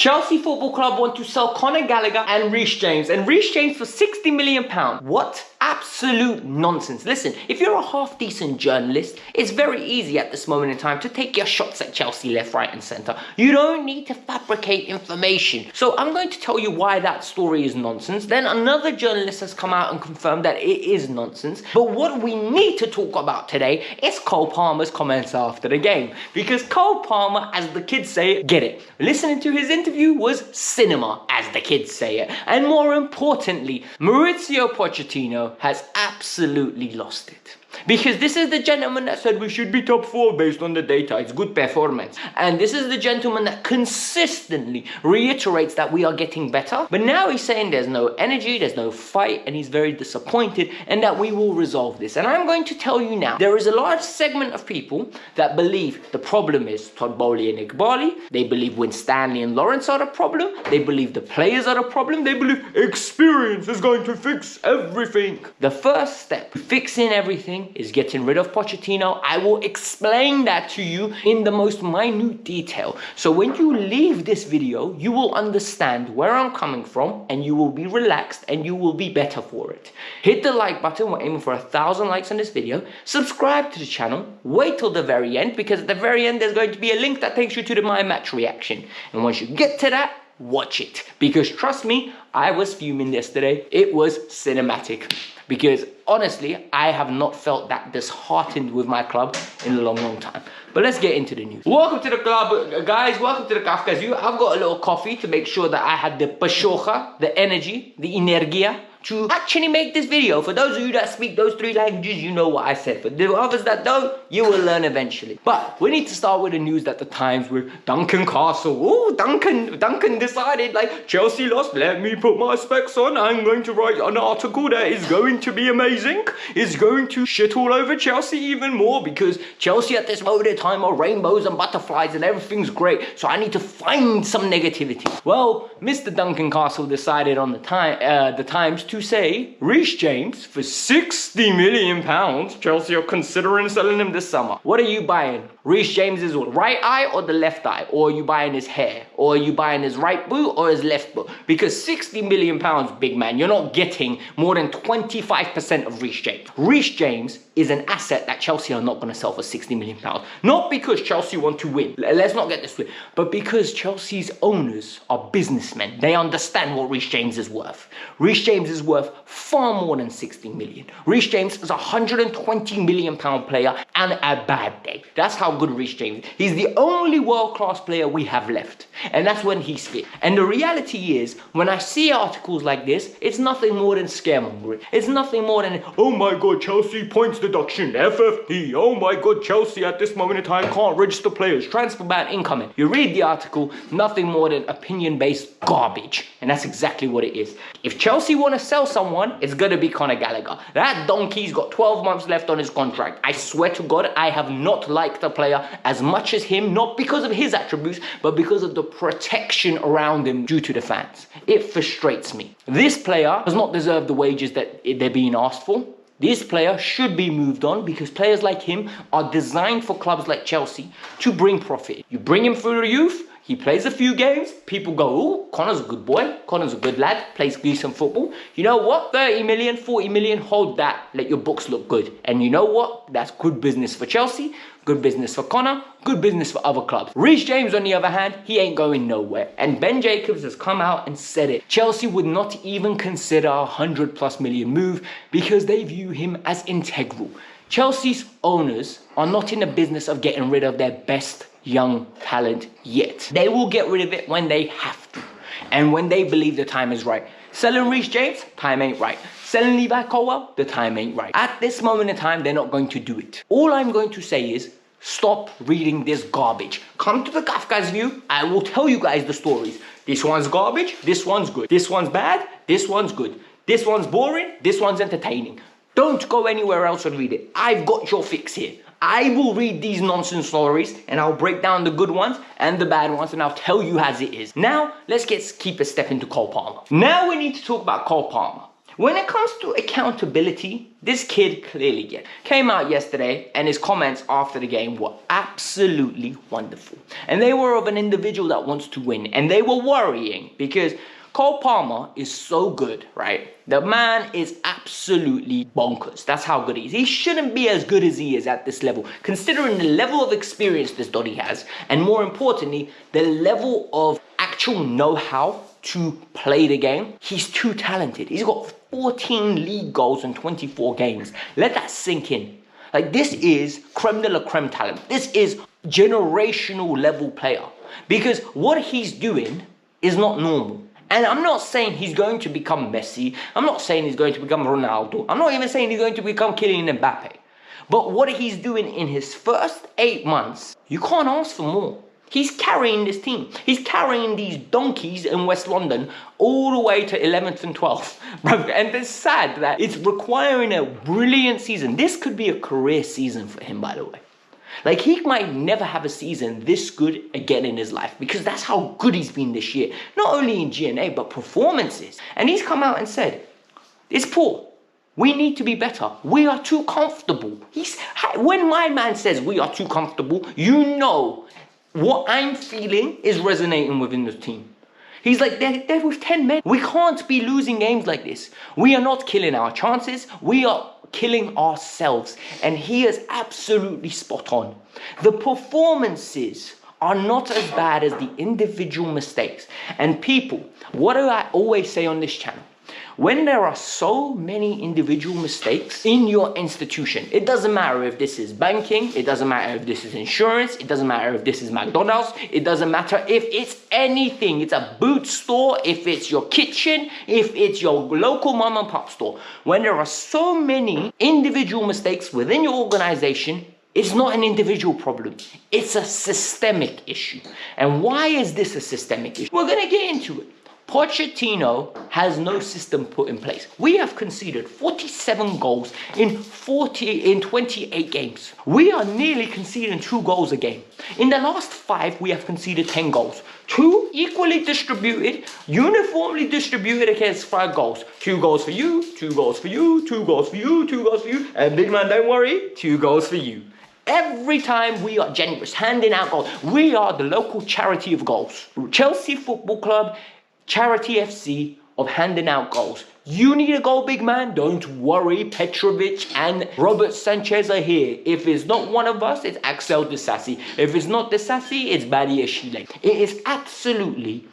Chelsea Football Club want to sell Conor Gallagher and REECE James. And REECE James for £60 million. What? Absolute nonsense. Listen, if you're a half-decent journalist, it's very easy at this moment in time to take your shots at Chelsea left, right and centre. You don't need to fabricate information. So I'm going to tell you why that story is nonsense. Then another journalist has come out and confirmed that it is nonsense. But what we need to talk about today is Cole Palmer's comments after the game. Because Cole Palmer, as the kids say, get it. Listening to his interview was cinema, as the kids say it. And more importantly, Mauricio Pochettino has absolutely lost it. Because this is the gentleman that said we should be top 4 based on the data. It's good performance. And this is the gentleman that consistently reiterates that we are getting better. But now he's saying there's no energy, there's no fight, and he's very disappointed and that we will resolve this. And I'm going to tell you now, there is a large segment of people that believe the problem is Todd Bowley and Iqbali. They believe Winstanley and Lawrence are the problem. They believe the players are the problem. They believe experience is going to fix everything. The first step, fixing everything, is getting rid of Pochettino. I will explain that to you in the most minute detail. So when you leave this video, you will understand where I'm coming from and you will be relaxed and you will be better for it. Hit the like button. We're aiming for 1,000 likes on this video. Subscribe to the channel. Wait till the very end, because at the very end there's going to be a link that takes you to my match reaction. And once you get to that, watch it. Because trust me, I was fuming yesterday. It was cinematic. Because honestly, I have not felt that disheartened with my club in a long, long time. But let's get into the news. Welcome to the club, guys. Welcome to the Kavkas View. I've got a little coffee to make sure that I had the pashocha, the energy, the energia to actually make this video. For those of you that speak those 3 languages, you know what I said. For the others that don't, you will learn eventually. But we need to start with the news that the Times with Duncan Castle. Oh, Duncan decided, like, Chelsea lost, let me put my specs on. I'm going to write an article that is going to be amazing. It's going to shit all over Chelsea even more, because Chelsea at this moment in time are rainbows and butterflies and everything's great. So I need to find some negativity. Well, Mr. Duncan Castle decided on the Times to say REECE James for £60 million. Chelsea are considering selling him this summer. What are you buying? REECE James' right eye or the left eye? Or are you buying his hair? Or are you buying his right boot or his left boot? Because £60 million, big man, you're not getting more than 25% of REECE James. REECE James is an asset that Chelsea are not going to sell for £60 million. Not because Chelsea want to win. Let's not get this way. But because Chelsea's owners are businessmen. They understand what REECE James is worth. REECE James is worth far more than 60 million. REECE James is a £120 million player and a bad day. That's how good REECE James is. He's the only world-class player we have left. And that's when he's fit. And the reality is, when I see articles like this, it's nothing more than scaremongering. It's nothing more than, oh my God, Chelsea points deduction, FFP. Oh my God, Chelsea at this moment in time can't register players. Transfer ban incoming. You read the article, nothing more than opinion-based garbage. And that's exactly what it is. If Chelsea want to sell someone, it's going to be Conor Gallagher. That donkey's got 12 months left on his contract. I swear to God, I have not liked the player as much as him, not because of his attributes, but because of the protection around him due to the fans. It frustrates me. This player does not deserve the wages that they're being asked for. This player should be moved on, because players like him are designed for clubs like Chelsea to bring profit. You bring him through the youth, he plays a few games, people go, oh, Conor's a good boy, Conor's a good lad, plays decent football. You know what, 30 million, 40 million, hold that, let your books look good. And you know what, that's good business for Chelsea, good business for Conor, good business for other clubs. REECE James, on the other hand, he ain't going nowhere. And Ben Jacobs has come out and said it. Chelsea would not even consider a £100+ million move because they view him as integral. Chelsea's owners are not in the business of getting rid of their best young talent yet. They will get rid of it when they have to. And when they believe the time is right. Selling REECE James, time ain't right. Selling Levi Colwell, the time ain't right. At this moment in time, they're not going to do it. All I'm going to say is, stop reading this garbage. Come to the Kavkas View, I will tell you guys the stories. This one's garbage, this one's good. This one's bad, this one's good. This one's boring, this one's entertaining. Don't go anywhere else and read it. I've got your fix here. I will read these nonsense stories and I'll break down the good ones and the bad ones and I'll tell you as it is. Now, let's keep a step into Cole Palmer. Now we need to talk about Cole Palmer. When it comes to accountability, this kid clearly came out yesterday, and his comments after the game were absolutely wonderful. And they were of an individual that wants to win, and they were worrying because Cole Palmer is so good, right? The man is absolutely bonkers. That's how good he is. He shouldn't be as good as he is at this level, considering the level of experience this Dottie has, and more importantly, the level of actual know-how to play the game. He's too talented. He's got 14 league goals in 24 games. Let that sink in. Like, this is creme de la creme talent. This is generational level player, because what he's doing is not normal. And I'm not saying he's going to become Messi. I'm not saying he's going to become Ronaldo. I'm not even saying he's going to become Kylian Mbappe. But what he's doing in his first 8 months, you can't ask for more. He's carrying this team. He's carrying these donkeys in West London all the way to 11th and 12th. And it's sad that it's requiring a brilliant season. This could be a career season for him, by the way. Like, he might never have a season this good again in his life, because that's how good he's been this year. Not only in G&A, but performances. And he's come out and said, it's poor. We need to be better. We are too comfortable. When my man says we are too comfortable, you know what I'm feeling is resonating within the team. He's like, they're with 10 men. We can't be losing games like this. We are not killing our chances. We are killing ourselves. And he is absolutely spot on. The performances are not as bad as the individual mistakes. And people, what do I always say on this channel? When there are so many individual mistakes in your institution, it doesn't matter if this is banking, it doesn't matter if this is insurance, it doesn't matter if this is McDonald's, it doesn't matter if it's anything, it's a boot store, if it's your kitchen, if it's your local mom and pop store. When there are so many individual mistakes within your organization, it's not an individual problem, it's a systemic issue. And why is this a systemic issue? We're gonna get into it. Pochettino has no system put in place. We have conceded 47 goals in 28 games. We are nearly conceding 2 goals a game. In the last 5, we have conceded 10 goals. 2 equally distributed, uniformly distributed against 5 goals. 2 goals for you, 2 goals for you, 2 goals for you, 2 goals for you, and big man, don't worry, 2 goals for you. Every time we are generous, handing out goals. We are the local charity of goals. Chelsea Football Club, Charity FC of handing out goals. You need a goal, big man? Don't worry, Petrovic and Robert Sanchez are here. If it's not one of us, it's Axel Disasi. If it's not Disasi, it's Badia Shile. It is absolutely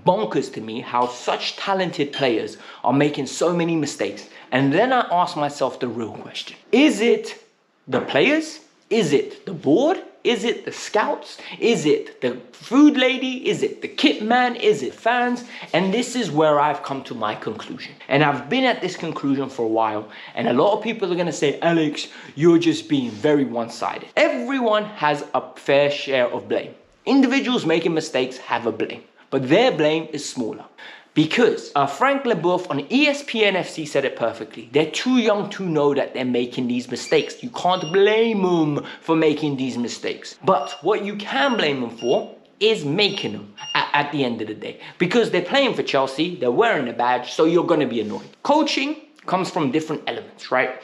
bonkers to me how such talented players are making so many mistakes. And then I ask myself the real question. Is it the players? Is it the board? Is it the scouts? Is it the food lady? Is it the kit man? Is it fans? And this is where I've come to my conclusion. And I've been at this conclusion for a while. And a lot of people are going to say, Alex, you're just being very one-sided. Everyone has a fair share of blame. Individuals making mistakes have a blame, but their blame is smaller. Because Frank Leboeuf on ESPN FC said it perfectly. They're too young to know that they're making these mistakes. You can't blame them for making these mistakes. But what you can blame them for is making them at the end of the day. Because they're playing for Chelsea, they're wearing a badge, so you're going to be annoyed. Coaching comes from different elements, right?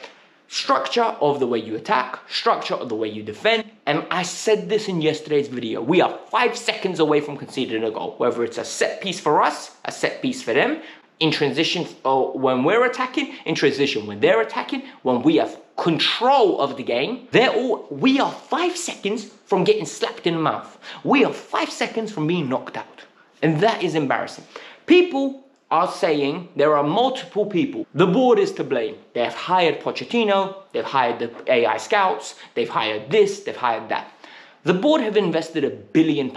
Structure of the way you attack, structure of the way you defend. And I said this in yesterday's video. We are 5 seconds away from conceding a goal. Whether it's a set piece for us, a set piece for them, in transition when we're attacking, in transition when they're attacking, when we have control of the game, we are 5 seconds from getting slapped in the mouth. We are 5 seconds from being knocked out. And that is embarrassing. People are saying there are multiple people. The board is to blame. They have hired Pochettino, they've hired the AI scouts, they've hired this, they've hired that. The board have invested £1 billion.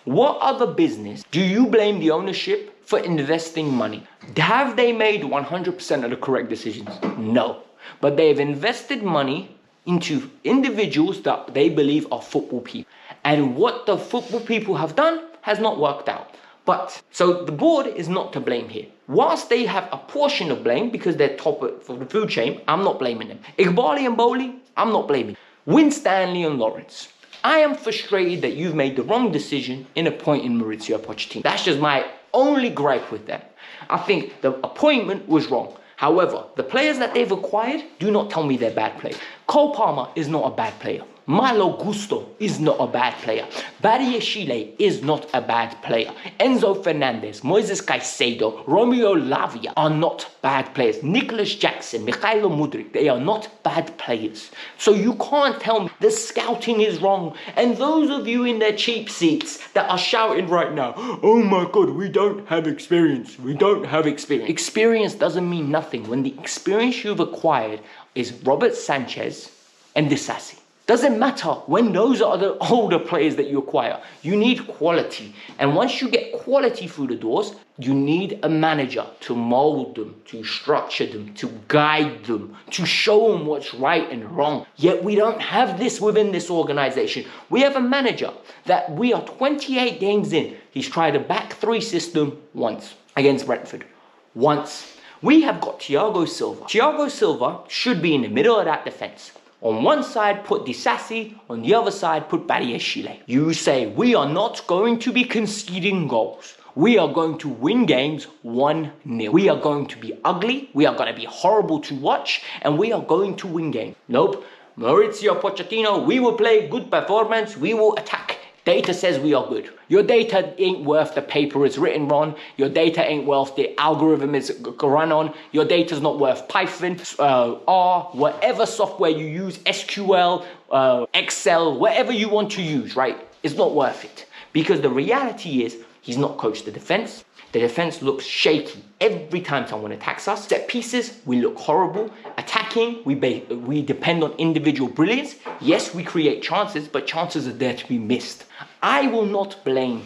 What other business do you blame the ownership for investing money? Have they made 100% of the correct decisions? No. But they have invested money into individuals that they believe are football people. And what the football people have done has not worked out. But, so the board is not to blame here. Whilst they have a portion of blame because they're top of the food chain, I'm not blaming them. Igbali and Bowley, I'm not blaming. Winstanley and Lawrence. I am frustrated that you've made the wrong decision in appointing Mauricio Pochettino. That's just my only gripe with them. I think the appointment was wrong. However, the players that they've acquired, do not tell me they're bad players. Cole Palmer is not a bad player. Malo Gusto is not a bad player. Badiashile is not a bad player. Enzo Fernandez, Moises Caicedo, Romeo Lavia are not bad players. Nicholas Jackson, Mikhailo Mudryk, they are not bad players. So you can't tell me the scouting is wrong. And those of you in their cheap seats that are shouting right now, oh my God, we don't have experience. We don't have experience. Experience doesn't mean nothing when the experience you've acquired is Robert Sanchez and Disasi. Doesn't matter when those are the older players that you acquire. You need quality. And once you get quality through the doors, you need a manager to mold them, to structure them, to guide them, to show them what's right and wrong. Yet we don't have this within this organization. We have a manager that we are 28 games in. He's tried a back three system once against Brentford. Once. We have got Thiago Silva. Thiago Silva should be in the middle of that defense. On one side, put Disasi. On the other side, put Badiashile. You say, we are not going to be conceding goals. We are going to win games 1-0. We are going to be ugly. We are going to be horrible to watch. And we are going to win games. Nope. Maurizio Pochettino, we will play good performance. We will attack. Data says we are good. Your data ain't worth the paper it's written on. Your data ain't worth the algorithm it's run on. Your data's not worth Python, R, whatever software you use, SQL, Excel, whatever you want to use, right? It's not worth it. Because the reality is, he's not coached the defense. The defense looks shaky every time someone attacks us. Set pieces, we look horrible. Attacking, we depend on individual brilliance. Yes, we create chances, but chances are there to be missed. I will not blame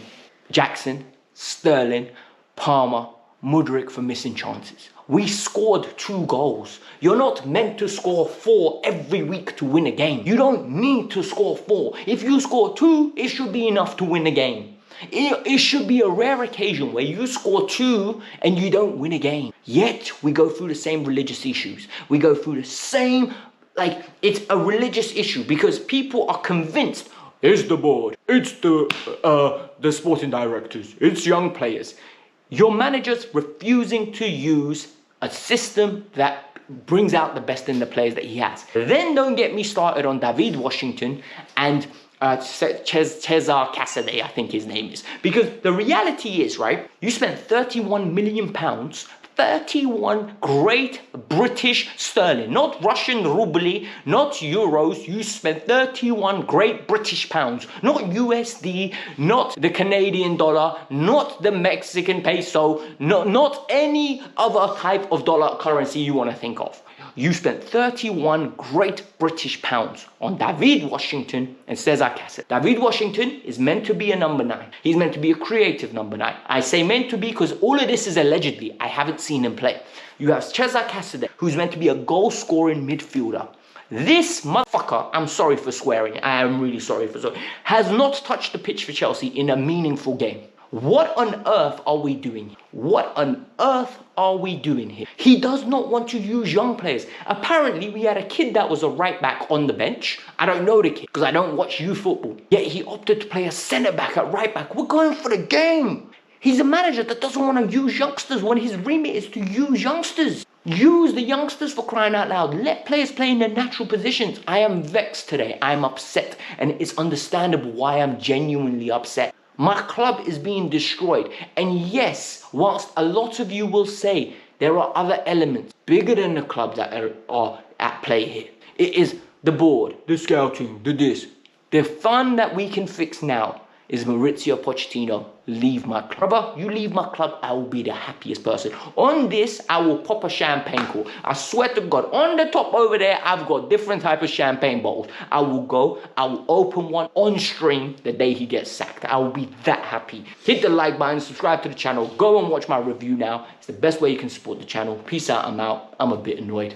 Jackson, Sterling, Palmer, Mudryk for missing chances. We scored 2 goals. You're not meant to score 4 every week to win a game. You don't need to score 4. If you score 2, it should be enough to win a game. It should be a rare occasion where you score 2 and you don't win a game. Yet, we go through the same religious issues. We go through the same, it's a religious issue because people are convinced it's the board, it's the sporting directors, it's young players. Your manager's refusing to use a system that brings out the best in the players that he has. Then don't get me started on David Washington and Cesar Casadei, I think his name is. Because the reality is, right, you spent £31 million, 31 great British sterling, not Russian ruble, not euros. You spent 31 great British pounds, not USD, not the Canadian dollar, not the Mexican peso, not any other type of dollar currency you want to think of. You spent 31 great British pounds on David Washington and Cesar Casadei. David Washington is meant to be a number 9. He's meant to be a creative number 9. I say meant to be because all of this is allegedly. I haven't seen him play. You have Cesar Casadei, who's meant to be a goal-scoring midfielder. This motherfucker, I'm sorry for swearing, I am really sorry for swearing, has not touched the pitch for Chelsea in a meaningful game. What on earth are we doing here? What on earth are we doing here? He does not want to use young players. Apparently, we had a kid that was a right back on the bench. I don't know the kid because I don't watch youth football. Yet he opted to play a centre back at right back. We're going for the game. He's a manager that doesn't want to use youngsters when his remit is to use youngsters. Use the youngsters for crying out loud. Let players play in their natural positions. I am vexed today. I am upset. And it's understandable why I'm genuinely upset. My club is being destroyed. And yes, whilst a lot of you will say there are other elements bigger than the club that are at play here. It is the board, the scouting, the this. The fun that we can fix now is Maurizio Pochettino, leave my club. Brother, you leave my club, I will be the happiest person. On this, I will pop a champagne cork. I swear to God, on the top over there, I've got different type of champagne bottles. I will open one on stream the day he gets sacked. I will be that happy. Hit the like button, subscribe to the channel, go and watch my review now. It's the best way you can support the channel. Peace out, I'm out. I'm a bit annoyed.